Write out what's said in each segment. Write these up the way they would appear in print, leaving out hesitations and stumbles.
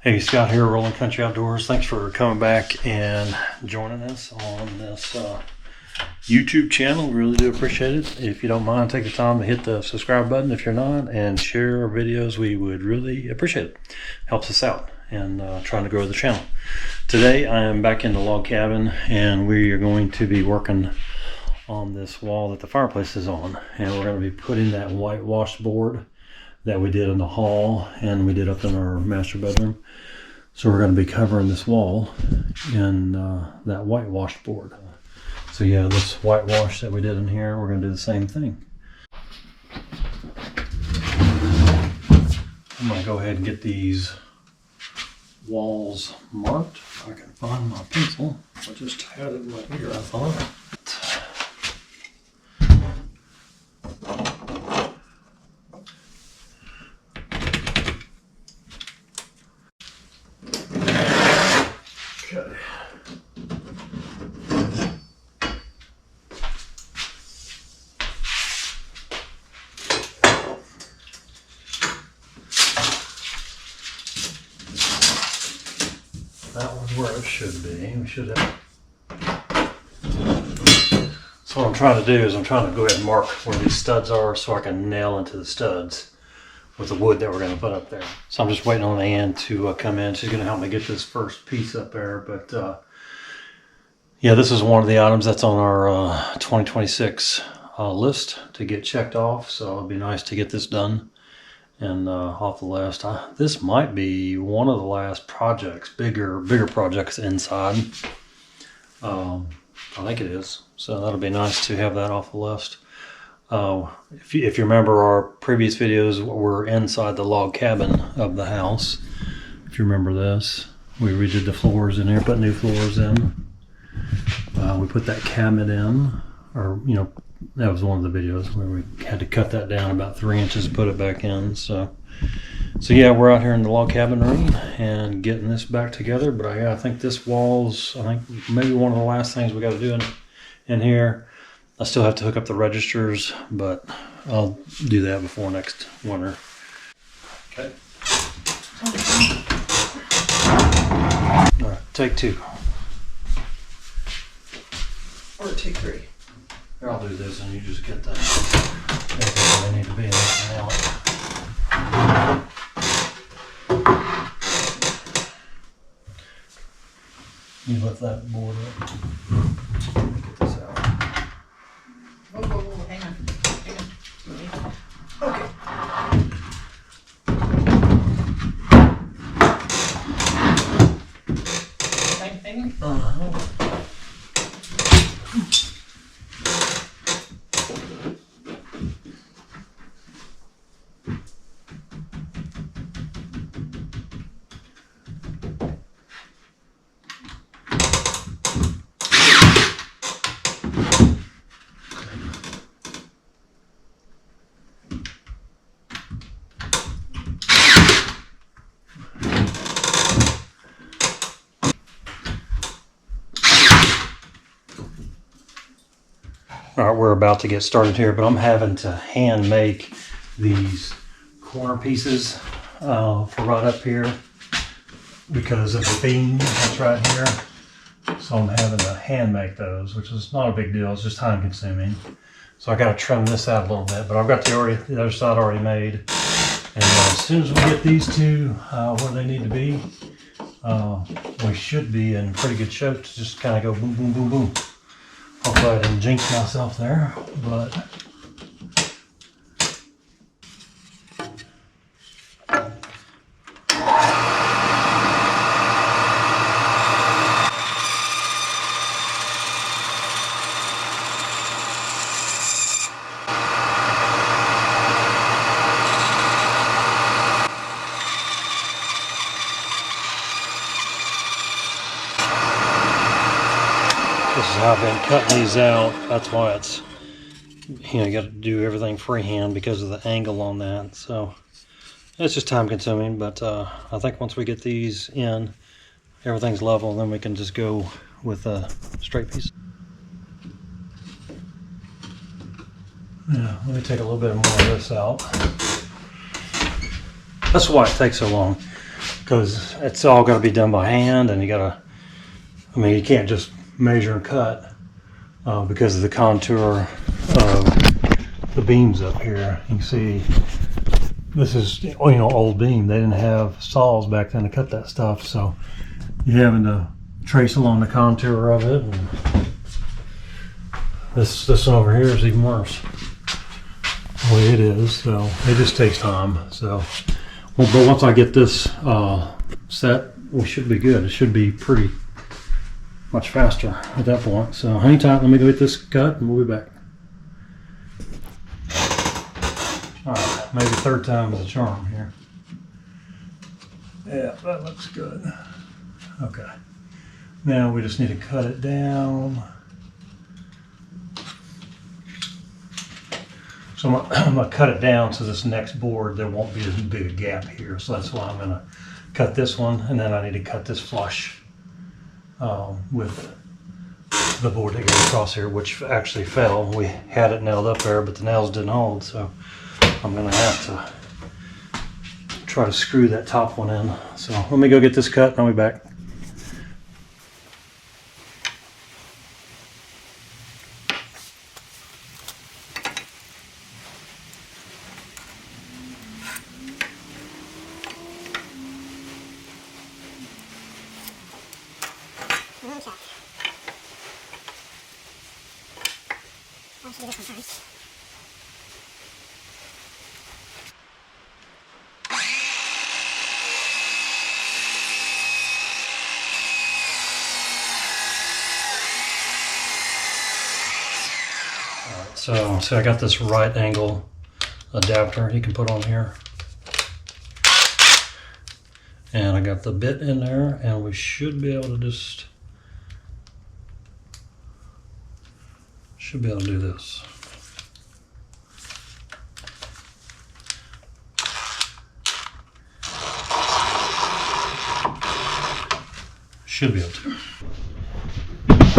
Hey, Scott here, Rolling Country Outdoors. Thanks for coming back and joining us on this YouTube channel. Really do appreciate it. If you don't mind, take the time to hit the subscribe button if you're not, and share our videos. We would really appreciate it. Helps us out and trying to grow the channel. Today I am back in the log cabin, and we are going to be working on this wall that the fireplace is on, and we're going to be putting that whitewashed board that we did in the hall and we did up in our master bedroom. So we're going to be covering this wall in that whitewashed board. So yeah, this whitewash that we did in here, we're going to do the same thing. I'm going to go ahead and get these walls marked. If I can find my pencil. I just had it right here, I thought. Okay. That was where it should be. We should have. So what I'm trying to do is I'm trying to go ahead and mark where these studs are so I can nail into the studs with the wood that we're going to put up there. So I'm just waiting on Ann to come in. She's going to help me get this first piece up there. But yeah, this is one of the items that's on our 2026 list to get checked off. So it'd be nice to get this done and off the list. This might be one of the last projects, bigger projects inside. I think it is. So that'll be nice to have that off the list. If you remember, our previous videos were inside the log cabin of the house. If you remember this, we redid the floors in here, put new floors in. We put that cabinet in, or that was one of the videos where we had to cut that down about 3 inches and put it back in. So yeah, we're out here in the log cabin room and getting this back together. But I think this wall's, maybe one of the last things we got to do in here. I still have to hook up the registers, but I'll do that before next winter. Okay. All right, take two. Or take three. Here, I'll do this and you just get that. Everything they need to be in this nail it. You lift that board up. Get this out. Hang on. Okay. Same thing? All right, we're about to get started here, but I'm having to hand make these corner pieces for right up here because of the beam that's right here. So I'm having to hand make those, which is not a big deal. It's just time consuming. So I got to trim this out a little bit, but I've got the other side already made. And as soon as we get these two where they need to be, we should be in pretty good shape to just kind of go boom, boom, boom, boom. Hopefully I didn't jinx myself there, but this is how I've been cutting these out. That's why it's, you got to do everything freehand because of the angle on that. So it's just time consuming, but I think once we get these in, everything's level, and then we can just go with a straight piece. Yeah, let me take a little bit more of this out. That's why it takes so long. because it's all got to be done by hand, and you gotta, I mean, you can't just measure and cut because of the contour of the beams up here. You can see this is, you know, old beam. They didn't have saws back then to cut that stuff, so you're having to trace along the contour of it. And this one over here is even worse the way it is, so it just takes time. So, well, but once I get this set, we should be good. It should be pretty much faster at that point. So hang tight, let me go get this cut and we'll be back. Alright, maybe third time is a charm here. Yeah, that looks good. Okay. Now we just need to cut it down. So I'm going to cut it down so this next board there won't be as big a gap here. So that's why I'm going to cut this one, and then I need to cut this flush with the board that goes across here, which actually fell. We had it nailed up there, but the nails didn't hold, so I'm going to have to try to screw that top one in. So let me go get this cut and I'll be back. So I got this right angle adapter you can put on here. And I got the bit in there, and we should be able to do this. Should be able to.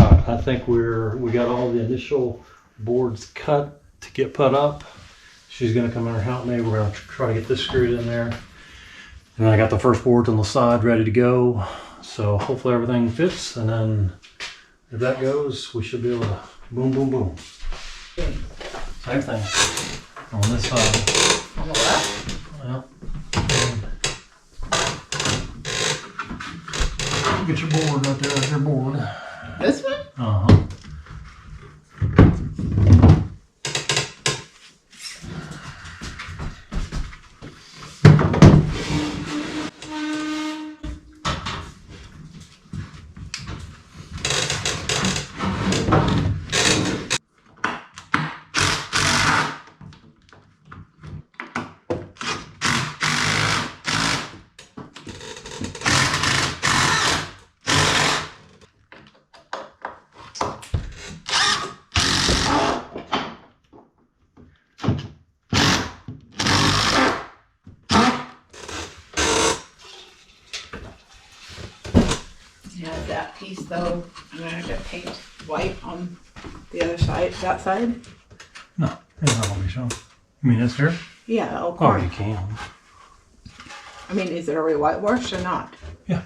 Alright, I think we got all the initial boards cut to get put up. She's gonna come in and help me. We're gonna try to get this screwed in there. And I got the first board on the side ready to go. So hopefully everything fits, and then if that goes, we should be able to boom, boom, boom. Same thing on this side. On the left? Well, get your board right there. That's your board. This one? Uh-huh. Yeah, that piece though, I'm gonna have to paint white on the other side, that side. No, it's not gonna be shown. You mean this here? Yeah, the old Oh, corner. you can. I mean, is it already whitewashed or not? Yeah.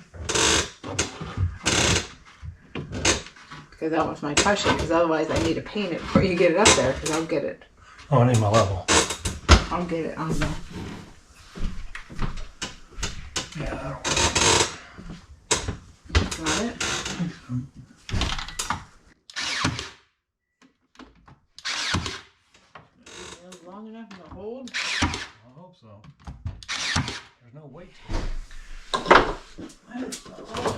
Because that was my question, because otherwise I need to paint it before you get it up there, because I'll get it. Oh, I need my level. I'll get it on the... Yeah, that'll work. Got it? Long enough to hold? I hope so. There's no weight to it. That is so old.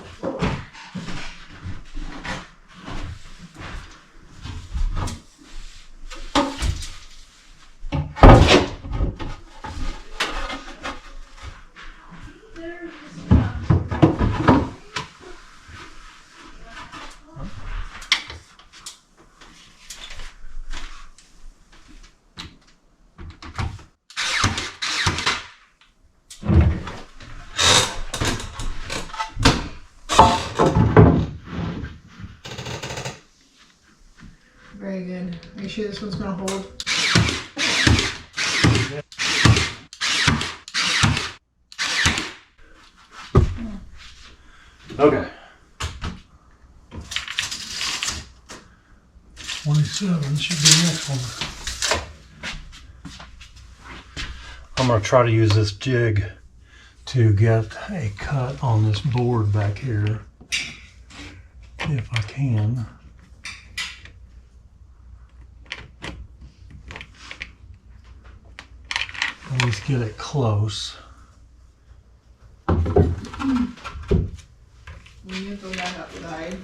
Very good. Are you sure this one's gonna hold? Okay. 27 should be the next one. I'm going to try to use this jig to get a cut on this board back here, if I can. At least get it close. When you go back outside.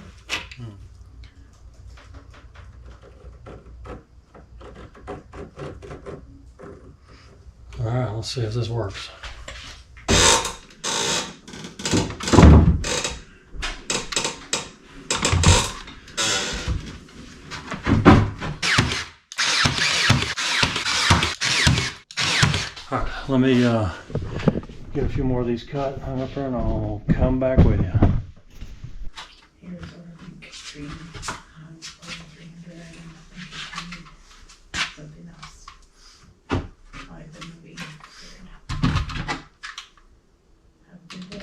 All right, let's see if this works. All right, let me get a few more of these cut, Harper, and I'll come back with you. Here's our big tree. Over 300. Something else. Like the movie. Have a good day.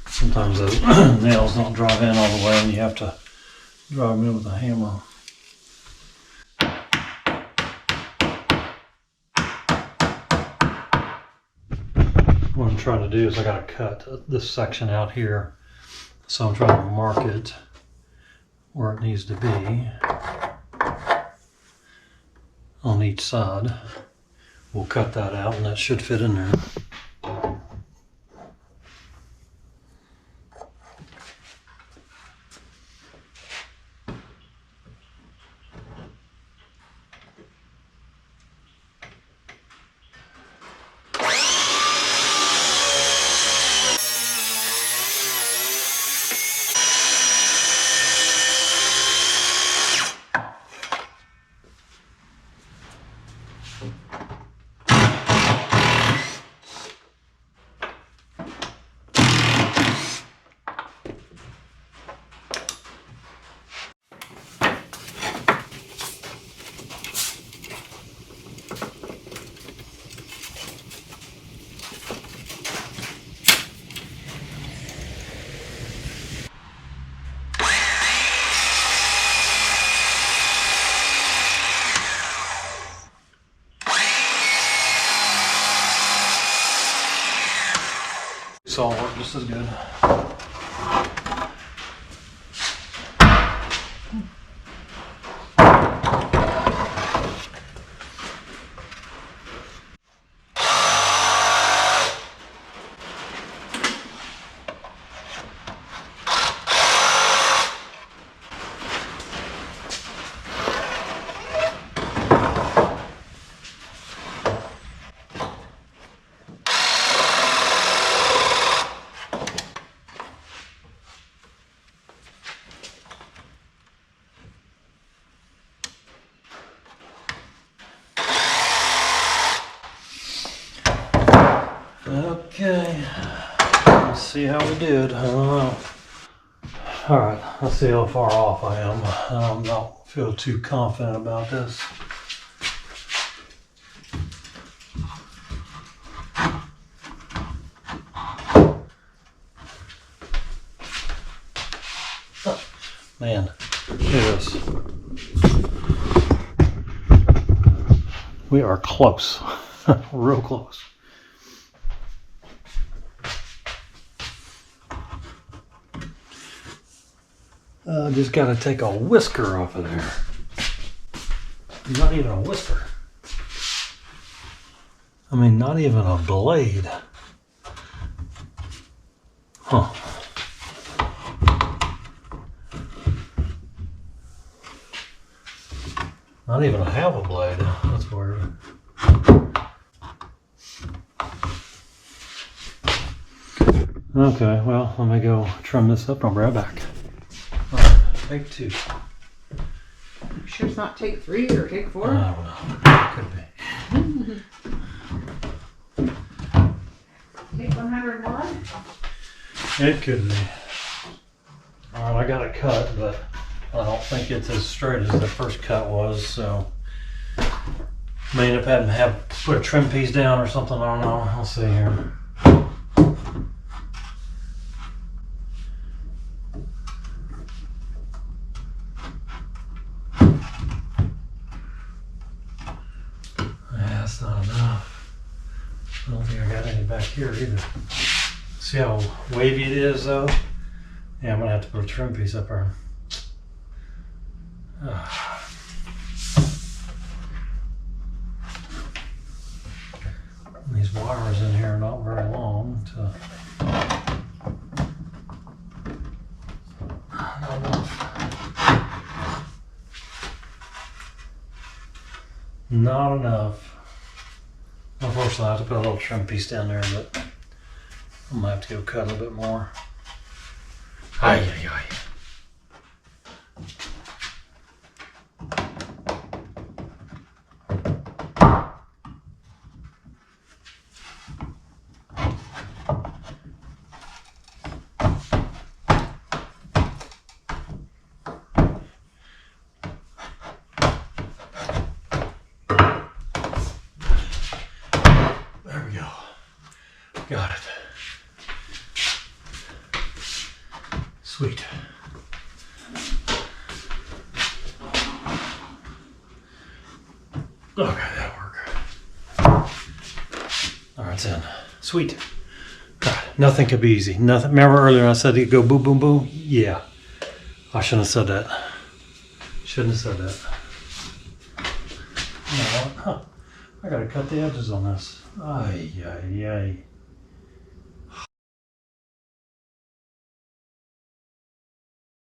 Sometimes those nails don't drive in all the way and you have to drive them in with a hammer. What I'm trying to do is I got to cut this section out here. So I'm trying to mark it where it needs to be on each side. We'll cut that out and that should fit in there. Saw work just as good. Okay, let's see how we did. I don't know. All right, let's see how far off I am. I don't feel too confident about this. Man, look at this. We are close, real close. Just got to take a whisker off of there. Not even a whisker. I mean, not even a blade. Huh. Not even a half a blade. That's weird. Okay, well, let me go trim this up and I'll be right back. All right, take 2. I'm sure it's not take 3 or take 4. I don't know. Could be. Take 101. It could be. All right, I got it cut, but I don't think it's as straight as the first cut was, so may end up having to put a trim piece down or something. I don't know. I'll see here. That's not enough. I don't think I got any back here either. See how wavy it is though? Yeah, I'm gonna have to put a trim piece up there. These wires in here are not very long to... Not enough. Not enough. Unfortunately, I have to put a little trim piece down there, but I might have to go cut a little bit more. Ay, ay, ay. There we go. Got it. Sweet. Okay, that'll work. All right, it's in. Sweet. God, nothing could be easy. Nothing. Remember earlier I said you go boom, boom, boom? Yeah. I shouldn't have said that. Shouldn't have said that. You know what? Huh. I gotta cut the edges on this. Ay, ay, ay.